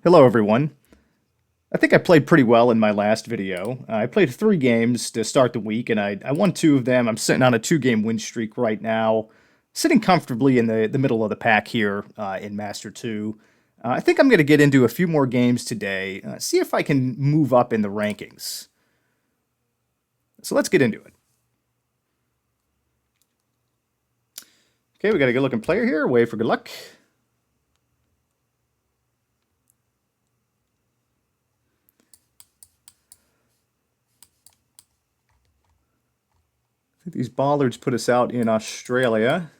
Hello everyone. I think I played pretty well in my last video. I played 3 games to start the week and I won 2 of them. I'm sitting on a 2 game win streak right now, sitting comfortably in the middle of the pack here in Master 2. I think I'm going to get into a few more games today, see if I can move up in the rankings. So let's get into it. Okay, we got a good looking player here. Wait for good luck. I think these bollards put us out in Australia.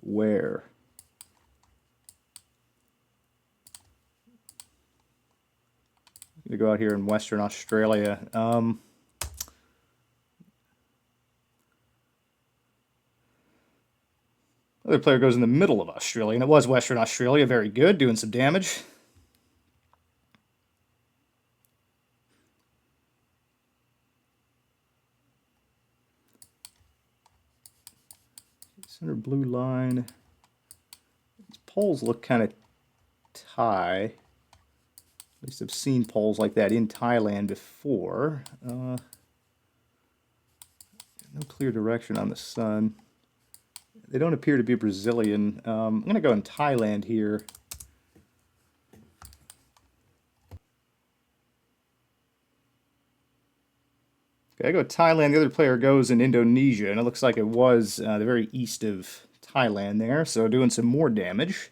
Where? I'm going to go out here in Western Australia. Other player goes in the middle of Australia, and it was Western Australia. Very good, doing some damage. Center blue line. These poles look kind of Thai. At least I've seen poles like that in Thailand before. No clear direction on the sun. They don't appear to be Brazilian. I'm going to go in Thailand here. Okay, I go Thailand. The other player goes in Indonesia, and it looks like it was the very east of Thailand there, so doing some more damage.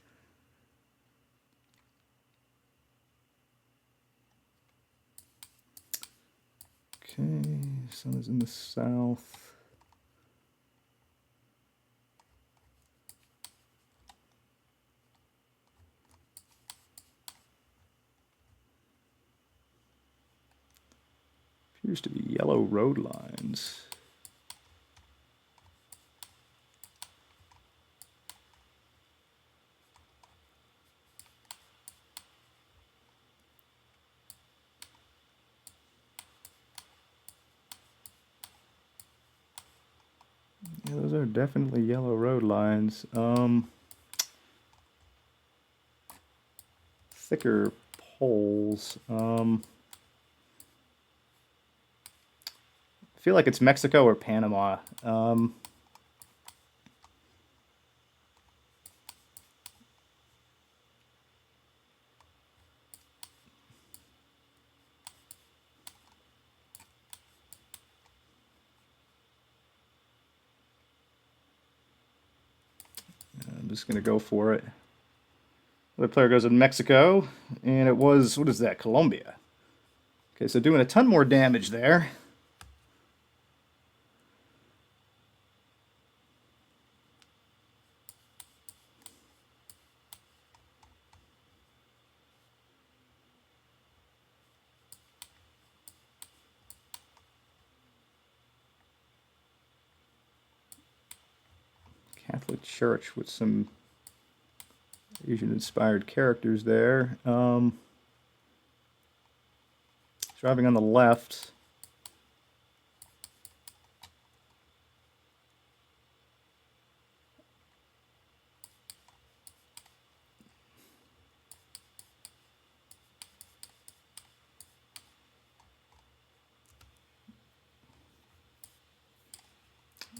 Okay, sun is in the south. Appears to be yellow road lines. Yeah, those are definitely yellow road lines. Thicker poles. I feel like it's Mexico or Panama. I'm just going to go for it. The player goes in Mexico, and it was, what is that, Colombia. Okay, so doing a ton more damage there. Catholic Church with some Asian-inspired characters there. Driving on the left.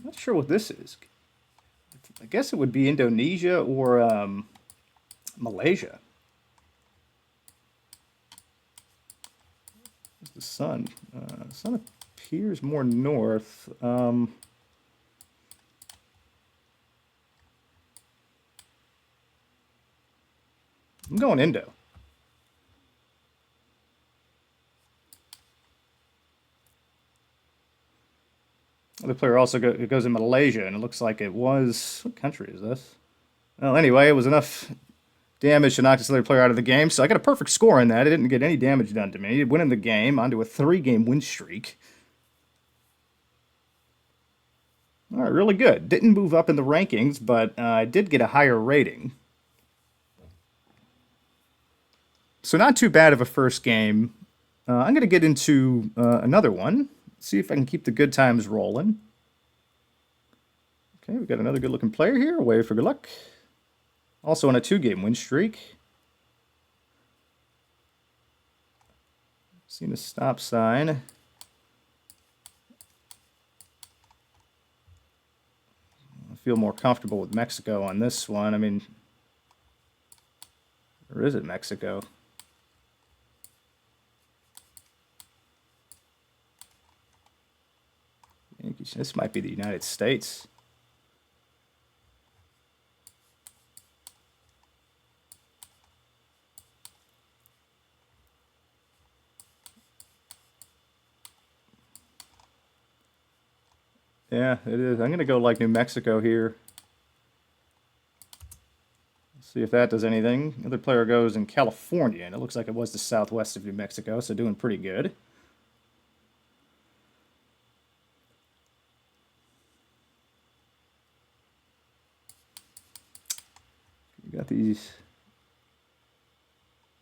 Not sure what this is. I guess it would be Indonesia or Malaysia. Where's the sun? The sun appears more north. I'm going Indo. The player also goes in Malaysia, and it looks like it was... What country is this? Well, anyway, it was enough damage to knock this other player out of the game, so I got a perfect score in that. It didn't get any damage done to me. Winning the game onto a 3-game win streak. All right, really good. Didn't move up in the rankings, but I did get a higher rating. So not too bad of a first game. I'm going to get into another one. See if I can keep the good times rolling. Okay, we got another good-looking player here. Wait for good luck. Also on a 2-game win streak. Seen a stop sign. I feel more comfortable with Mexico on this one. I mean, or is it Mexico? This might be the United States. Yeah, it is. I'm going to go like New Mexico here. See if that does anything. The other player goes in California, and it looks like it was the southwest of New Mexico, so doing pretty good. You got these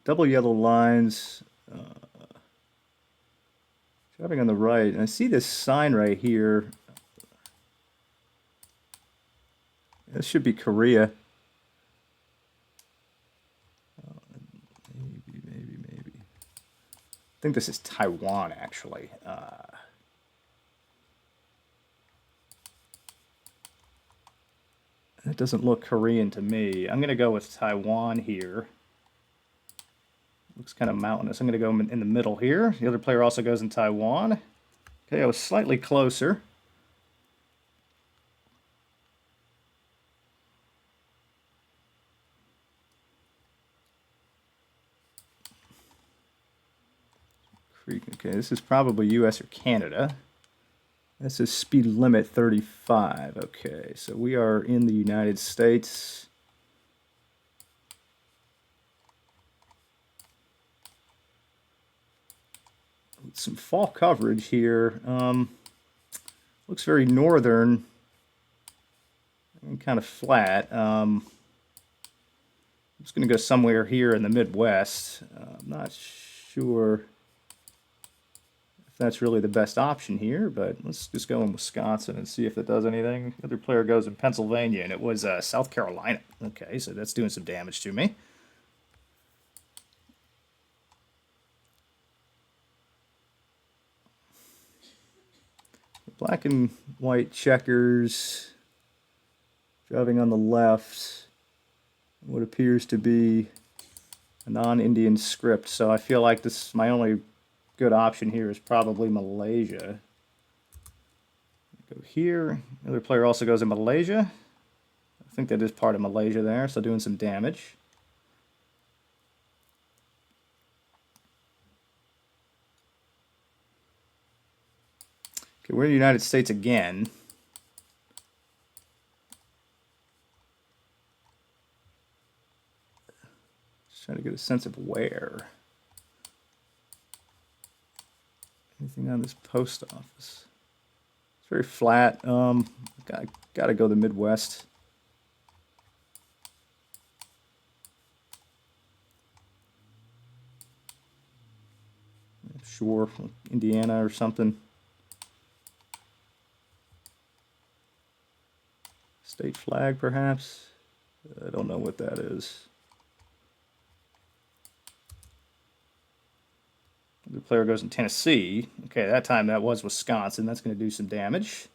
double yellow lines driving on the right, and I see this sign right here. This should be Korea. Maybe. I think this is Taiwan, actually. It doesn't look Korean to me. I'm going to go with Taiwan here. Looks kind of mountainous. I'm going to go in the middle here. The other player also goes in Taiwan. Okay, I was slightly closer. Okay, this is probably US or Canada. This is speed limit 35. Okay, so we are in the United States. Some fall coverage here. Looks very northern and kind of flat. I'm just going to go somewhere here in the Midwest. I'm not sure if that's really the best option here, but let's just go in Wisconsin and see if it does anything. The other player goes in Pennsylvania, and it was South Carolina. Okay, so that's doing some damage to me. Black and white checkers, driving on the left, what appears to be a non-Indian script. So I feel like this, my only good option here is probably Malaysia. Go here. The other player also goes in Malaysia. I think that is part of Malaysia there, so doing some damage. Okay, we're in the United States again. Just trying to get a sense of where. Anything on this post office? It's very flat. Gotta go the Midwest. Sure, Indiana or something. State flag, perhaps? I don't know what that is. The player goes in Tennessee. Okay, that time that was Wisconsin. That's going to do some damage.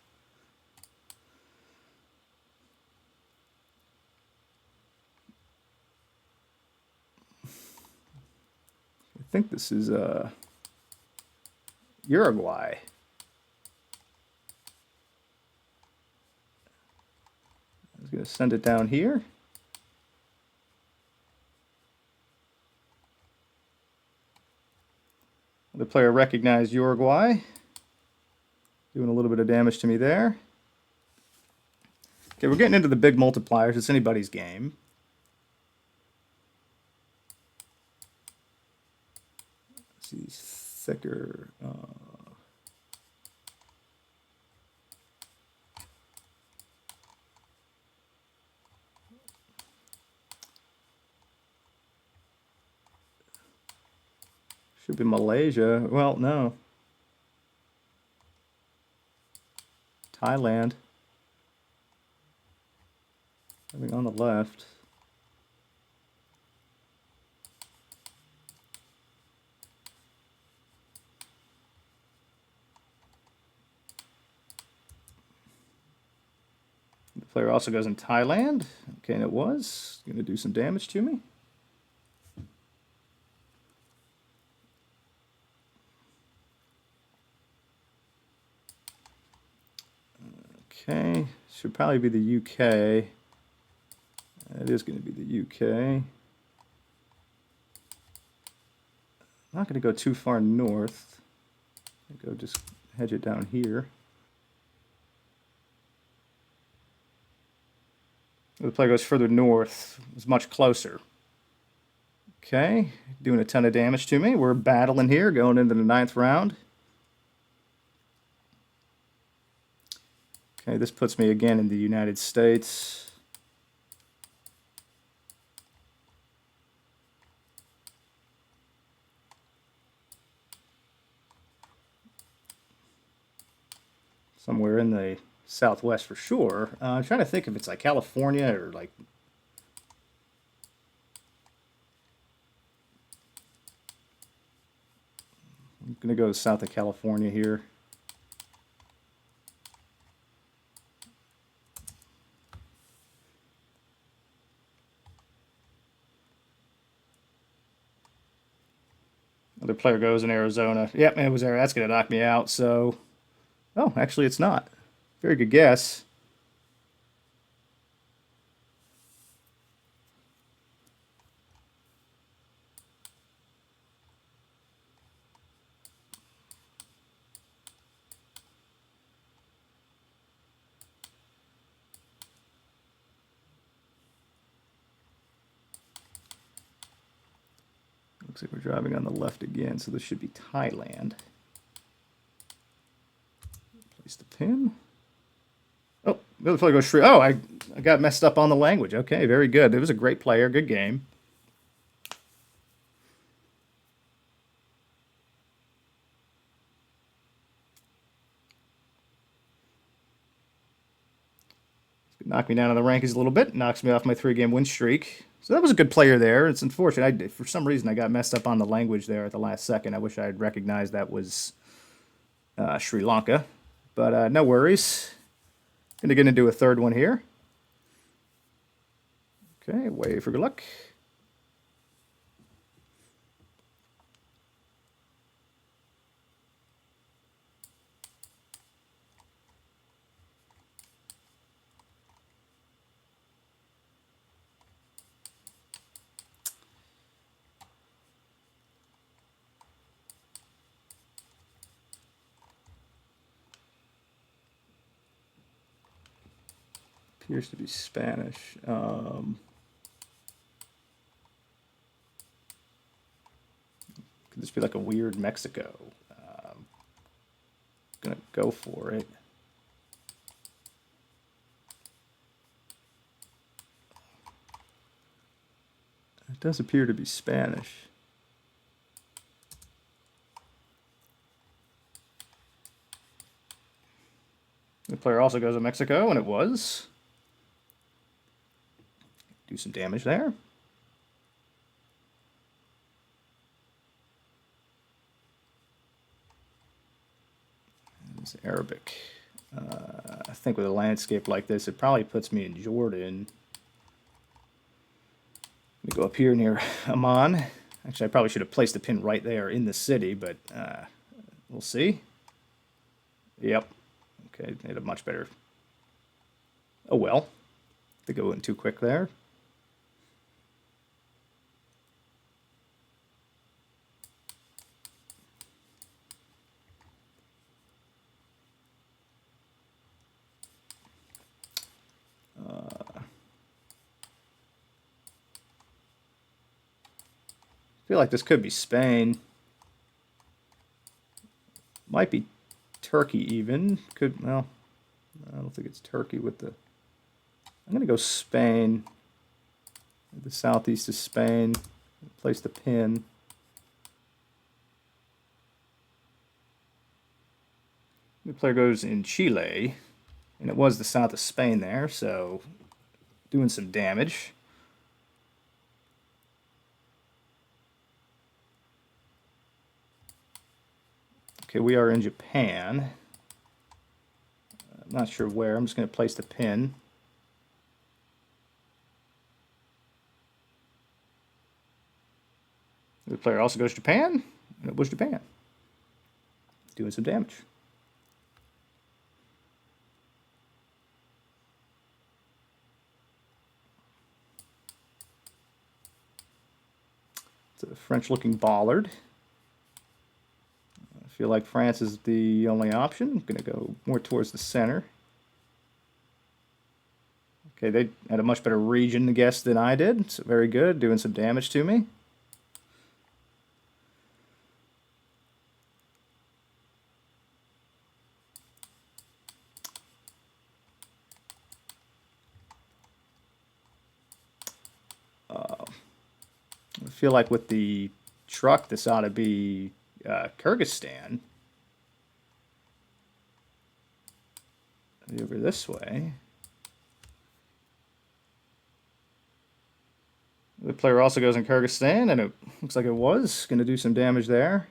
I think this is Uruguay. I was going to send it down here. The player recognized Uruguay. Doing a little bit of damage to me there. Okay, we're getting into the big multipliers. It's anybody's game. Let's see these thicker. Should be Malaysia. Well, no. Thailand. Having on the left. Player also goes in Thailand. Okay, and it was going to do some damage to me. Okay, should probably be the UK. It is going to be the UK. Not going to go too far north. Go just hedge it down here. The player goes further north. It's much closer. Okay, doing a ton of damage to me. We're battling here, going into the 9th round. Okay, this puts me again in the United States. Somewhere in the Southwest for sure. I'm trying to think if it's like California or like... I'm going to go south of California here. Other player goes in Arizona. Yep, it was there. That's going to knock me out, so... Oh, actually it's not. Very good guess. Looks like we're driving on the left again, so this should be Thailand. Place the pin. Oh, the other player goes free. Oh, I got messed up on the language. Okay, very good. It was a great player, good game. Knocked me down in the rankings a little bit. Knocks me off my 3-game win streak. So that was a good player there. It's unfortunate. For some reason, I got messed up on the language there at the last second. I wish I had recognized that was Sri Lanka. But no worries. Going to get into a third one here. Okay, wait for good luck. Appears to be Spanish. Could this be like a weird Mexico? Gonna go for it. It does appear to be Spanish. The player also goes to Mexico, and it was. Do some damage there. It's Arabic. I think with a landscape like this, it probably puts me in Jordan. Let me go up here near Amman. Actually, I probably should have placed the pin right there in the city, but we'll see. Yep. Okay, made a much better... Oh well. They go in too quick there. I feel like this could be Spain. Might be Turkey even. Could, well, I don't think it's Turkey with the... I'm going to go Spain. The southeast of Spain. Place the pin. The player goes in Chile. And it was the south of Spain there, so doing some damage. Okay, we are in Japan. I'm not sure where. I'm just going to place the pin. The player also goes Japan, and it was Japan. Doing some damage. It's a French-looking bollard. I feel like France is the only option. I'm going to go more towards the center. Okay, they had a much better region guess than I did, so very good, doing some damage to me. I feel like with the truck, this ought to be Kyrgyzstan. Over this way. The player also goes in Kyrgyzstan, and it looks like it was going to do some damage there.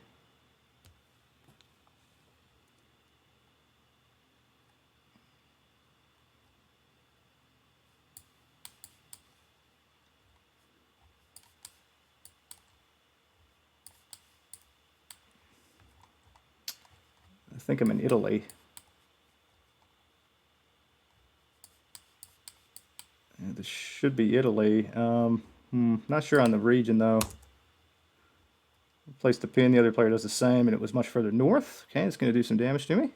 I think I'm in Italy. Yeah, this should be Italy. Not sure on the region, though. Place the pin, the other player does the same, and it was much further north. Okay, it's going to do some damage to me.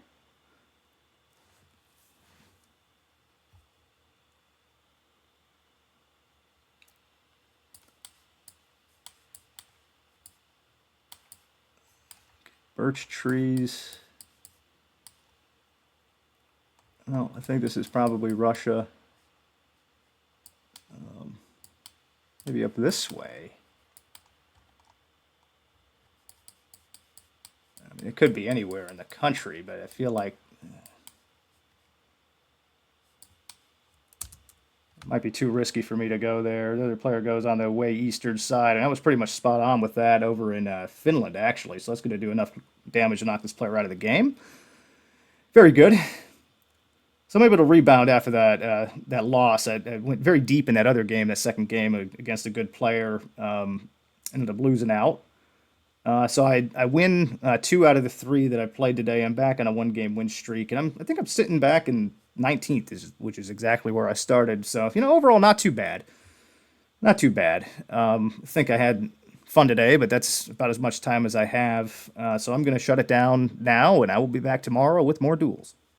Birch trees. Oh, I think this is probably Russia. Maybe up this way. I mean, it could be anywhere in the country, but I feel like it might be too risky for me to go there. The other player goes on the way eastern side, and I was pretty much spot on with that over in Finland, actually. So that's going to do enough damage to knock this player out of the game. Very good. So I'm able to rebound after that loss. I went very deep in that other game, that second game against a good player. Ended up losing out. So I win 2 out of the 3 that I played today. I'm back on a 1-game win streak, and I think I'm sitting back in 19th, which is exactly where I started. So overall, not too bad. Not too bad. I think I had fun today, but that's about as much time as I have. So I'm going to shut it down now, and I will be back tomorrow with more duels.